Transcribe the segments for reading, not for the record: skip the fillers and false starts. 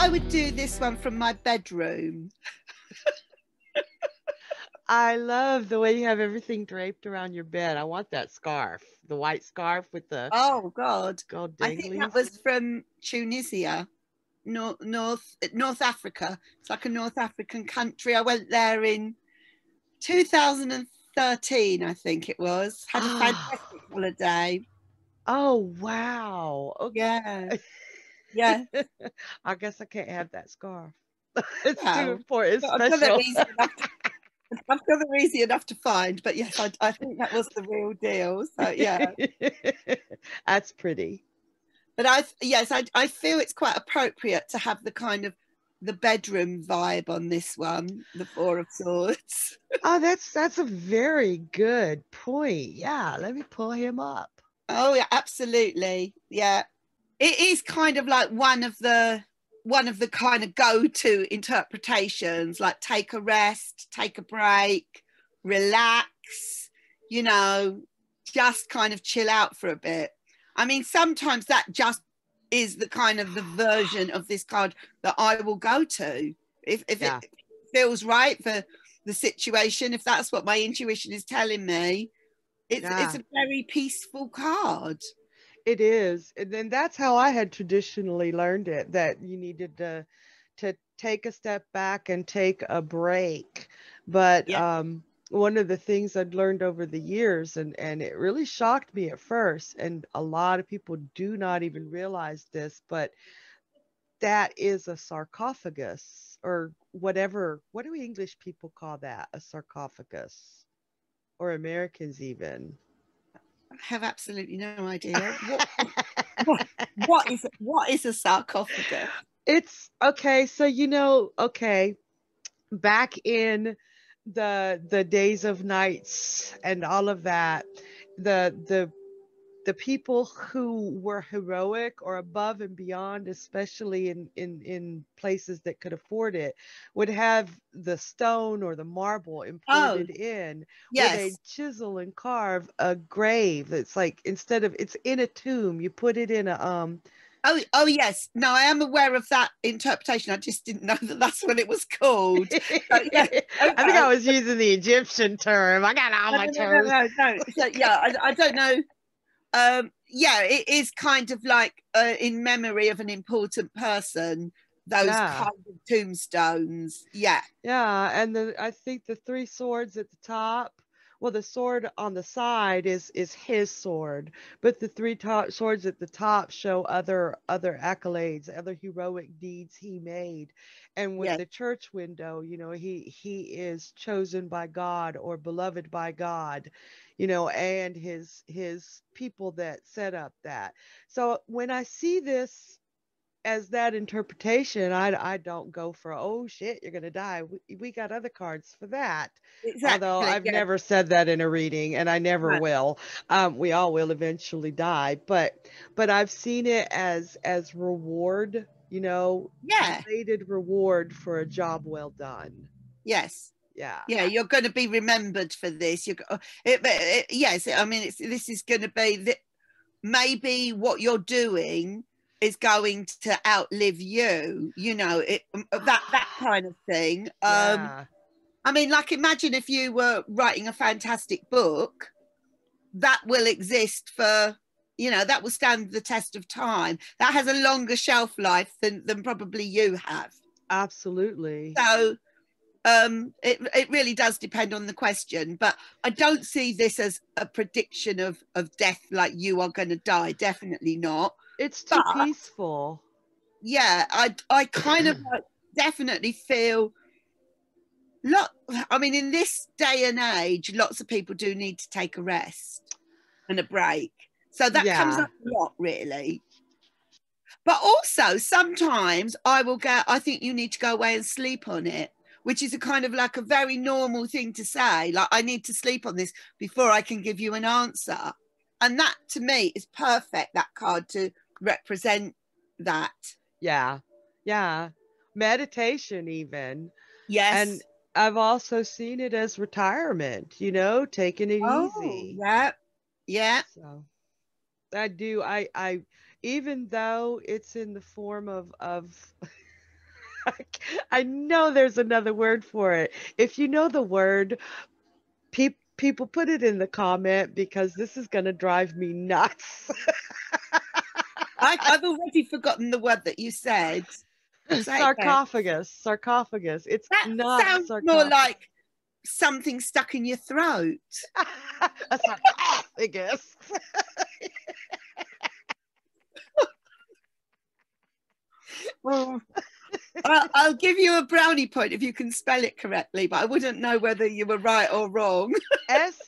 I would do this one from my bedroom. I love the way you have everything draped around your bed. I want that scarf, the white scarf with the Oh God. gold I think that danglies. was from Tunisia, North Africa. It's like a North African country. I went there in 2013, I think it was. Had a fantastic Oh, holiday. oh wow. Yeah. Okay. Yeah. I guess I can't have that scarf. It's too Well, important. It's I'm sure they're special. easy enough to, I'm sure they're easy enough to find. But yes, I think that was the real deal. So yeah. That's pretty. But I feel it's quite appropriate to have the kind of the bedroom vibe on this one, the Four of Swords. Oh, that's a very good point. Yeah, let me pull him up. Oh yeah, absolutely. Yeah. It is kind of like one of the kind of go-to interpretations, like take a rest, take a break, relax, you know, just kind of chill out for a bit. I mean, sometimes that just is the kind of the version of this card that I will go to if Yeah, it feels right for the situation, if that's what my intuition is telling me. It's yeah. a very peaceful card. It is. And then that's how I had traditionally learned it, that you needed to take a step back and take a break. But Yeah. one of the things I'd learned over the years, and it really shocked me at first, and a lot of people do not even realize this, but that is a sarcophagus or whatever. What do English people call that? A sarcophagus, or Americans even. I have absolutely no idea. What is a sarcophagus? It's okay. So, okay, back in the days of knights and all of that, the the the people who were heroic or above and beyond, especially in places that could afford it, would have the stone or the marble Oh, imported in, where yes. they'd chisel and carve a grave. It's like, instead of it's in a tomb, you put it in a Oh, yes. No, I am aware of that interpretation. I just didn't know that that's what it was called. So, yeah. I think I Okay. was using the Egyptian term. I got all No, my no, no, no, terms. no, no. So, yeah, I don't know. Yeah, it is kind of like in memory of an important person. Those Yeah. kind of tombstones. Yeah. Yeah, and I think the three swords at the top, well, the sword on the side is his sword, but the three top swords at the top show other accolades, other heroic deeds he made. And with Yeah. the church window, he is chosen by God or beloved by God, and his people that set up that. So when I see this as that interpretation, I don't go for, oh shit, you're gonna die. We got other cards for that. Although Exactly. I've Yeah. never said that in a reading, and I never No. will. We all will eventually die, but I've seen it as reward, Yeah. belated reward for a job well done. Yes. Yeah, Yeah, you're going to be remembered for this. Yes, I mean, this is going to be maybe what you're doing is going to outlive you. That kind of thing. yeah, I mean, like, imagine if you were writing a fantastic book that will exist for. That will stand the test of time. That has a longer shelf life than probably you have. absolutely. So it really does depend on the question, but I don't see this as a prediction of death, like you are going to die. Definitely not. It's too But peaceful. yeah, I kind of definitely feel lot. I mean, in this day and age, lots of people do need to take a rest and a break. So that comes Yeah. up a lot, really. But also, sometimes I think you need to go away and sleep on it, which is a kind of like a very normal thing to say. Like, I need to sleep on this before I can give you an answer. And that to me is perfect, that card to represent that. Yeah. Yeah. Meditation even. And Yes. I've also seen it as retirement, taking it Oh, easy. yeah. Yeah. So I do. I even though it's in the form of I know there's another word for it. If you know the word, people put it in the comment because this is going to drive me nuts. I've already forgotten the word that you said. Say it again. Sarcophagus. Sarcophagus. It's That not sounds more sarcophagus. like something stuck in your throat. A sarcophagus. Well, I'll give you a brownie point if you can spell it correctly, but I wouldn't know whether you were right or wrong. Sarcophagus.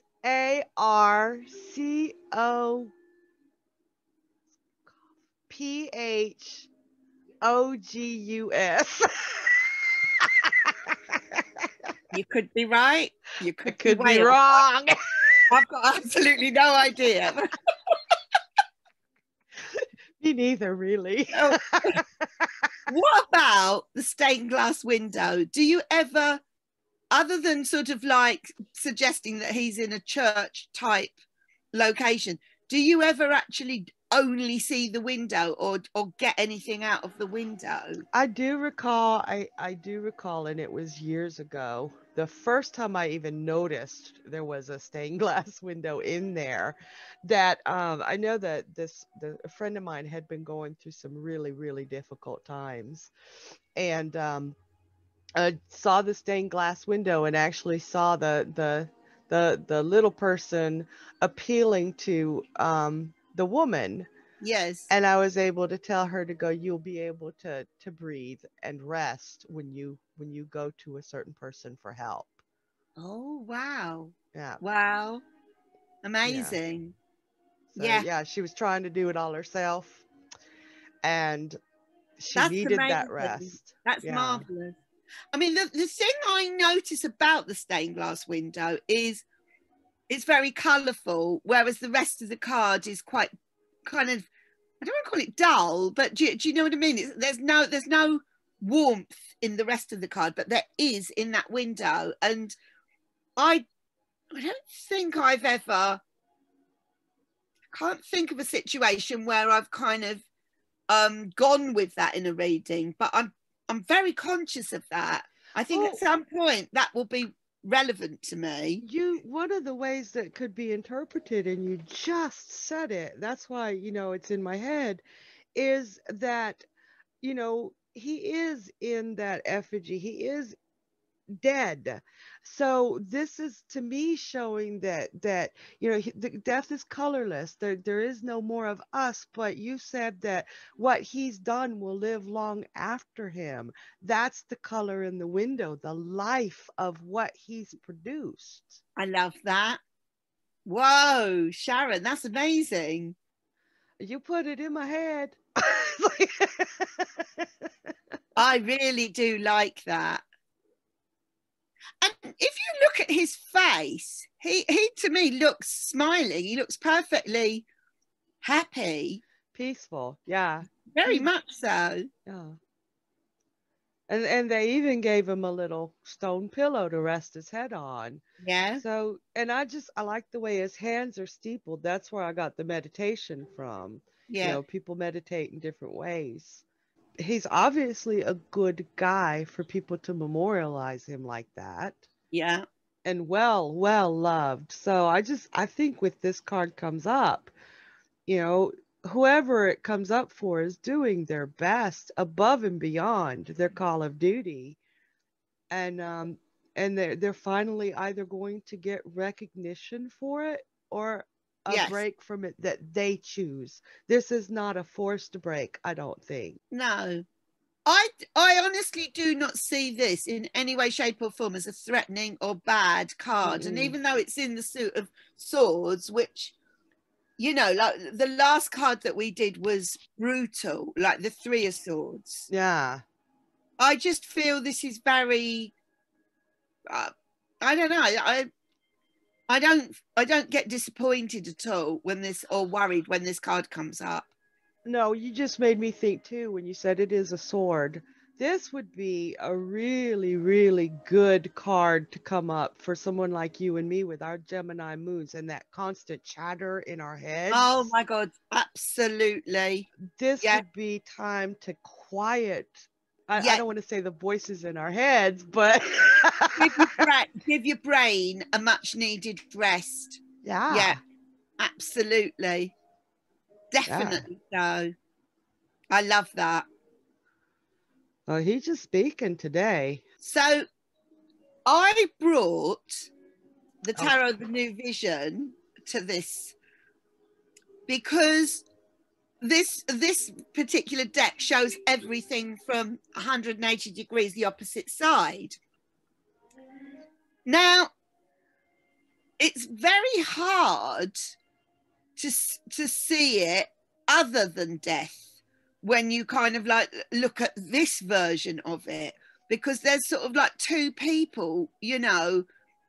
You could be right. You I could be could be way off. wrong. I've got absolutely no idea. Me neither, really. Oh, what about the stained glass window? Do you ever, other than sort of like suggesting that he's in a church type location, do you ever actually only see the window or get anything out of the window? I do recall, I do recall, and it was years ago, the first time I even noticed there was a stained glass window in there, that I know that a friend of mine had been going through some really, really difficult times, and saw the stained glass window and actually saw the little person appealing to the woman. Yes. And I was able to tell her to go, you'll be able to breathe and rest when you go to a certain person for help. Oh, wow. Yeah. Wow. Yeah. Amazing. So Yeah, yeah, she was trying to do it all herself, and she that's needed that amazing. rest. That's Yeah. marvelous. I mean, the thing I notice about the stained glass window is it's very colourful, whereas the rest of the card is quite kind of, I don't want to call it dull, but do you know what I mean? There's no warmth in the rest of the card, but there is in that window. And I don't think I've ever, can't think of a situation where I've kind of gone with that in a reading, but I'm very conscious of that. I think at Oh, some point that will be relevant to me. one of the ways that could be interpreted, and you just said it, that's why, it's in my head, is that, he is in that effigy. He is dead. So this is to me showing that the death is colorless. There is no more of us, but you said that what he's done will live long after him. That's the color in the window, the life of what he's produced. I love that. Whoa, Sharon, that's amazing. You put it in my head. I really do like that. And if you look at his face, he to me looks smiling. He looks perfectly happy, Peaceful. Yeah. very He's much so. yeah. And they even gave him a little stone pillow to rest his head on. Yeah, So, and I like the way his hands are steepled. That's where I got the meditation from. yeah, People meditate in different ways. He's obviously a good guy for people to memorialize him like that. yeah. And well loved. So I think with this card comes up, you know, whoever it comes up for is doing their best above and beyond their call of duty, and they're finally either going to get recognition for it or a Yes. break from it that they choose. This is not a forced break, I don't think. No. I honestly do not see this in any way, shape, or form as a threatening or bad card. And Mm-mm. even though it's in the suit of swords, which, like the last card that we did was brutal, like the Three of Swords. Yeah. I just feel this is very, uh, I don't know. I don't get disappointed at all when this, or worried when this card comes up. No, you just made me think too when you said it is a sword. This would be a really, really good card to come up for someone like you and me with our Gemini moons and that constant chatter in our Oh heads. my God, absolutely. This Yeah, would be time to quiet I Yeah, don't want to say the voices in our heads, but give your brain a much needed rest. yeah, Yeah, absolutely. yeah. Definitely so. I love that. Oh, he's just speaking today. So I brought the Oh, Tarot of the New Vision to this because this particular deck shows everything from 180 degrees the opposite side. Now, it's very hard to see it other than death when you kind of like look at this version of it, because there's sort of like two people, you know,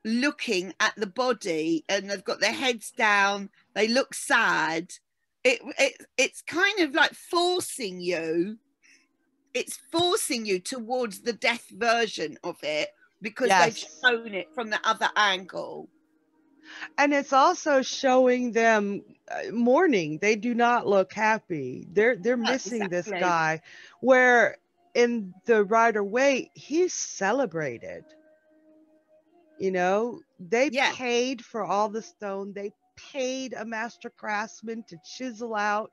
looking at the body, and they've got their heads down, they look sad. It's kind of like forcing you, it's forcing you towards the death version of it because they've yes. shown it from the other angle. And it's also showing them mourning. They do not look happy. They're Yeah, missing this exactly. guy. Where in the Rider-Waite, he's celebrated. You know, they Yeah, paid for all the stone. They paid a master craftsman to chisel out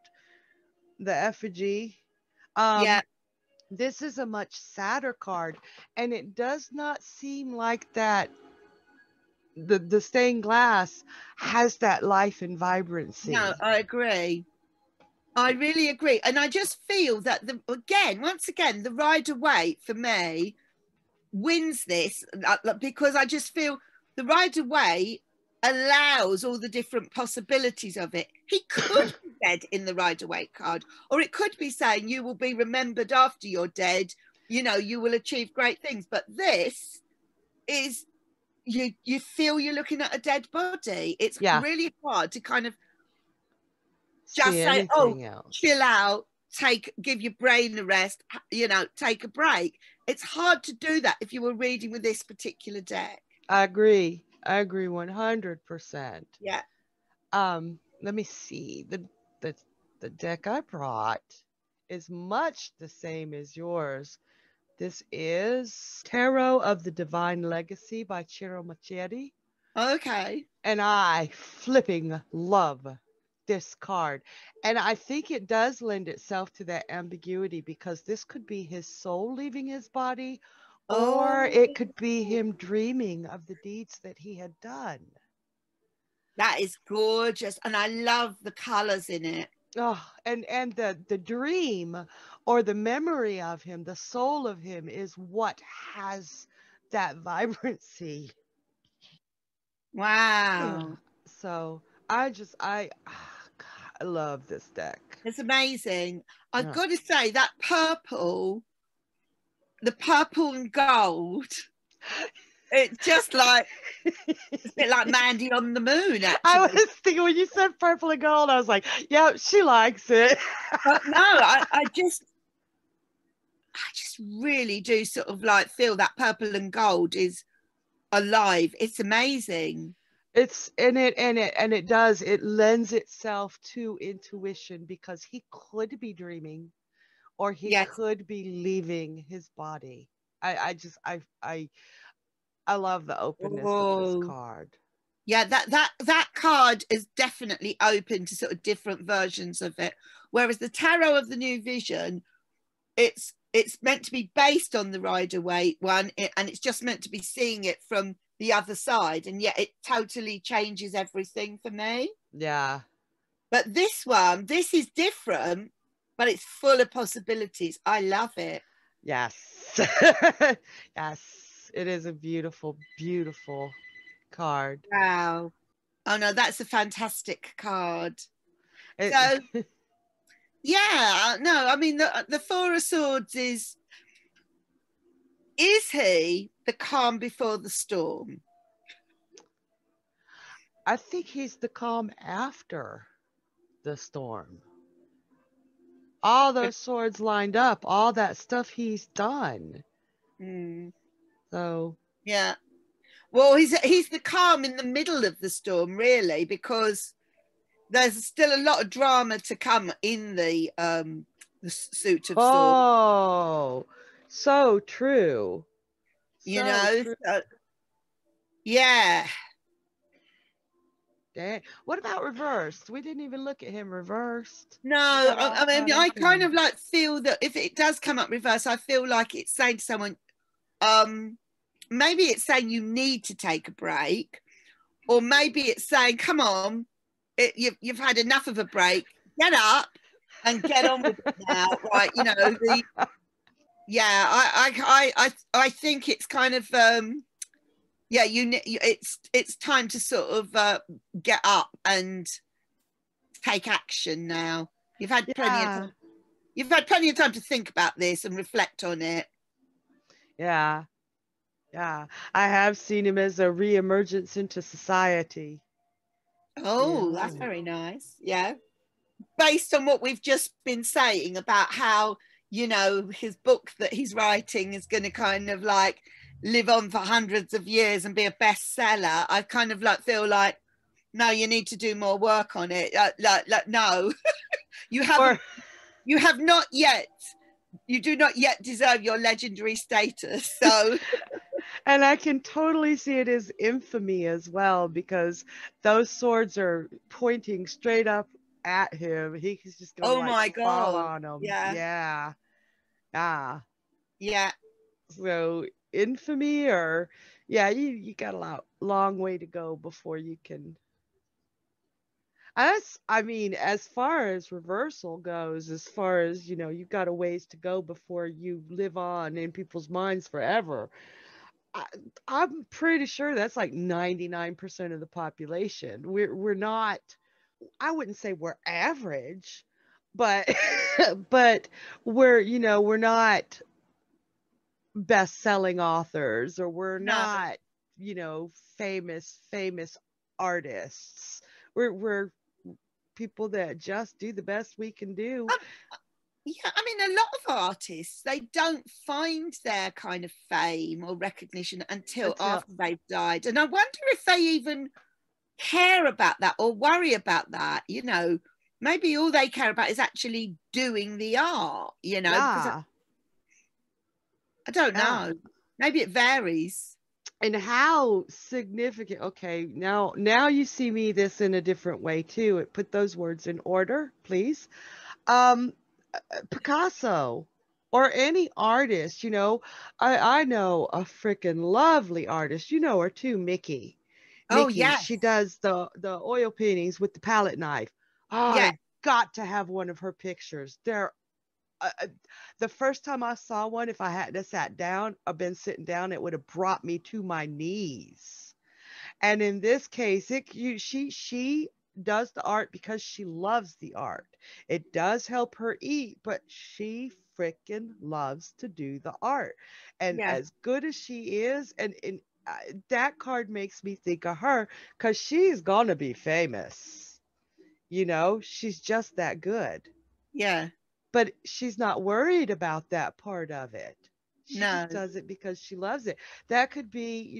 the effigy. yeah. This is a much sadder card, and it does not seem like that the stained glass has that life and No, vibrancy. I agree. I really agree. And I just feel that once again, the Rider-Waite for me wins this because I just feel the Rider-Waite allows all the different possibilities of it. He could be dead in the Rider-Waite card, or it could be saying you will be remembered after you're dead, you know, you will achieve great things. But this is, you feel you're looking at a dead body. It's Yeah, really hard to kind of see just say, oh, anything else. chill out, give your brain a rest, you know, take a break. It's hard to do that if you were reading with this particular deck. I agree. I agree 100%. Yeah. Let me see. The the deck I brought is much the same as yours. This is Tarot of the Divine Legacy by Ciro Macheri. Okay. And I flipping love this card. And I think it does lend itself to that ambiguity, because this could be his soul leaving his body, or Oh, it could be him dreaming of the deeds that he had done. that is gorgeous. And I love the colors in it. Oh, and the dream or the memory of him, the soul of him, is what has that vibrancy. Wow. So I love this deck. It's amazing. I've Yeah. got to say that purple, the purple and gold, it's just like, it's a bit like Mandy on the moon, I actually. was thinking when you said purple and gold, I was like, yeah, she likes it. But no, I just really do sort of like feel that purple and gold is alive. It's amazing. It's and it lends itself to intuition, because he could be dreaming, or he Yes. could be leaving his body. I just I love the openness of this Oh, card. yeah. That card is definitely open to sort of different versions of it. Whereas the Tarot of the New Vision, it's meant to be based on the Rider-Waite one, and it's just meant to be seeing it from the other side, and yet it totally changes everything for me. Yeah. But this one, this is different, but it's full of possibilities. I love it. Yes. Yes. It is a beautiful, beautiful card. Wow. Oh no, that's a fantastic card. It, So yeah, no, I mean the Four of Swords is he the calm before the storm? I think he's the calm after the storm. All those swords lined up, all that stuff he's done. Mm, So, yeah. Well, he's the calm in the middle of the storm, really, because there's still a lot of drama to come in the suit of swords. oh, So true. you So know. true. So, yeah. Dang. What about reversed? We didn't even look at him reversed. No, We got all I mean, caught I up in kind him. of like feel that if it does come up reverse, I feel like it's saying to someone, maybe it's saying you need to take a break, or maybe it's saying, come on, you've had enough of a break, get up and get on with it now, right? You know, yeah, I think it's kind of, yeah, it's time to sort of get up and take action now. You've had plenty of Yeah. time. You've had plenty of time to think about this and reflect on it. Yeah. Yeah. I have seen him as a reemergence into society. Oh, that's Yeah. very nice. Yeah. Based on what we've just been saying about how, you know, his book that he's writing is going to kind of like live on for hundreds of years and be a bestseller, I kind of like feel like, no, you need to do more work on it. No, you Or haven't, you have not yet, you do not yet deserve your legendary status. So, and I can totally see it as infamy as well, because those swords are pointing straight up at him. He's just gonna oh like my fall God. on them. Yeah. Yeah. Yeah. Yeah. So infamy, or yeah, you got long way to go before you can. I mean, as far as reversal goes, as far as, you've got a ways to go before you live on in people's minds forever. I, I'm pretty sure that's like 99% of the population. We're not. I wouldn't say we're average, but but we're not best-selling authors, or we're No. not, famous artists. We're people that just do the best we can do. Um, yeah, I mean, a lot of artists, they don't find their kind of fame or recognition until Until after they've died. And I wonder if they even care about that or worry about that. You know, maybe all they care about is actually doing the art, you know, because yeah, I don't yeah. know. Maybe it varies. And how significant. Okay, now you see me this in a different way too. Put those words in order, please. um Picasso, or any artist, I know a freaking lovely artist, her too, Mickey. Oh, Mickey, yes. she does the oil paintings with the palette knife. Oh, Yeah. I've got to have one of her pictures. The first time I saw one, if I hadn't have sat down, I've been sitting down, it would have brought me to my knees. And in this case, she does the art because she loves the art. It does help her eat, but she freaking loves to do the art. And Yeah. as good as she is, and that card makes me think of her, because she's gonna be famous. She's just that good. Yeah. But she's not worried about that part of it. She just No. does it because she loves it. That could be,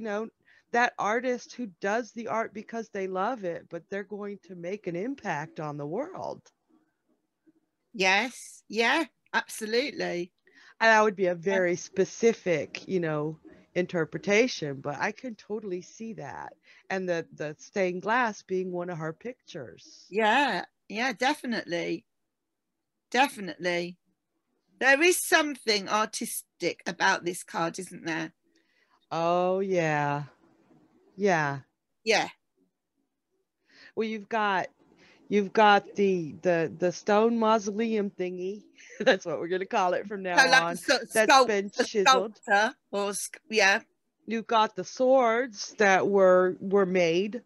that artist who does the art because they love it, but they're going to make an impact on the world. Yes. Yeah. Absolutely. And that would be a Yeah. very specific, interpretation, but I can totally see that. And the stained glass being one of her pictures. Yeah. Yeah. Definitely. Definitely. There is something artistic about this card, isn't there? Oh yeah. Yeah. Yeah. Well, you've got the stone mausoleum thingy. That's what we're gonna call it from now So like on. That's been a chiseled. sculptor or yeah. You've got the swords that were made.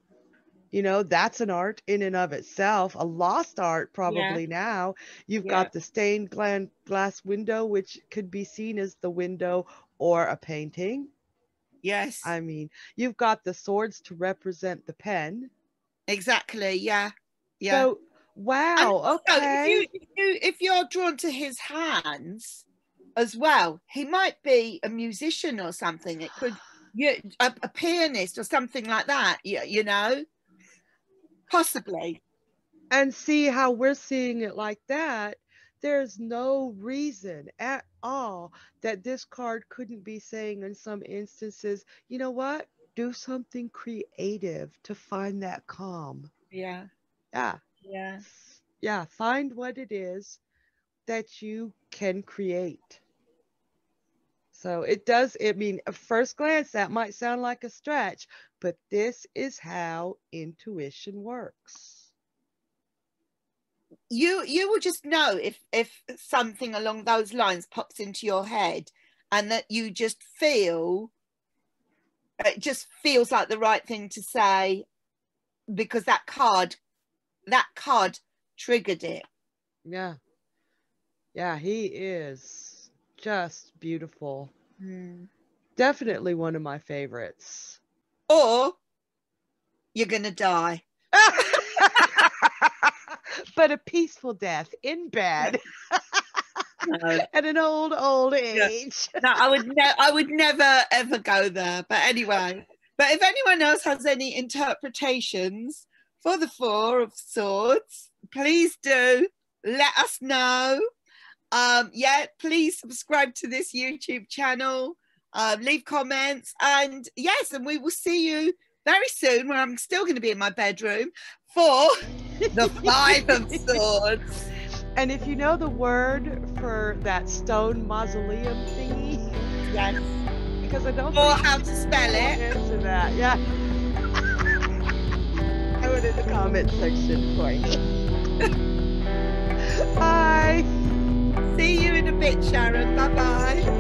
That's an art in and of itself, a lost art Yeah. probably now. You've Yeah. got the stained glass window, which could be seen as the window or a painting. Yes. I mean, you've got the swords to represent the pen. Exactly. Yeah. Yeah. So, And wow, also, okay. if you're drawn to his hands as well, he might be a musician or something. It could, yeah, a pianist or something like that. Yeah, you know, possibly. And see how we're seeing it like that. There's no reason at all that this card couldn't be saying in some instances, you know what? Do something creative to find that calm. Yeah. Yeah. Yeah. Yeah. Find what it is that you can create. So it does, I mean, at first glance, that might sound like a stretch, but this is how intuition works. You will just know if something along those lines pops into your head, and that you just feel, it just feels like the right thing to say, because that card triggered it. Yeah. Yeah, he is just beautiful. Definitely one of my favorites. Or you're gonna die. But a peaceful death in bed. No. At an old age. No, I would never ever go there. But anyway, but if anyone else has any interpretations for the Four of Swords, please do let us know. Yeah, please subscribe to this YouTube channel, leave comments, and yes, and we will see you very soon, when I'm still going to be in my bedroom for the Five of Swords. And if you know the word for that stone mausoleum thingy, yes, because I don't or think how to spell it, answer that. Yeah, I put it in the comment section for you. Bye. See you in a bit, Sharon. Bye bye.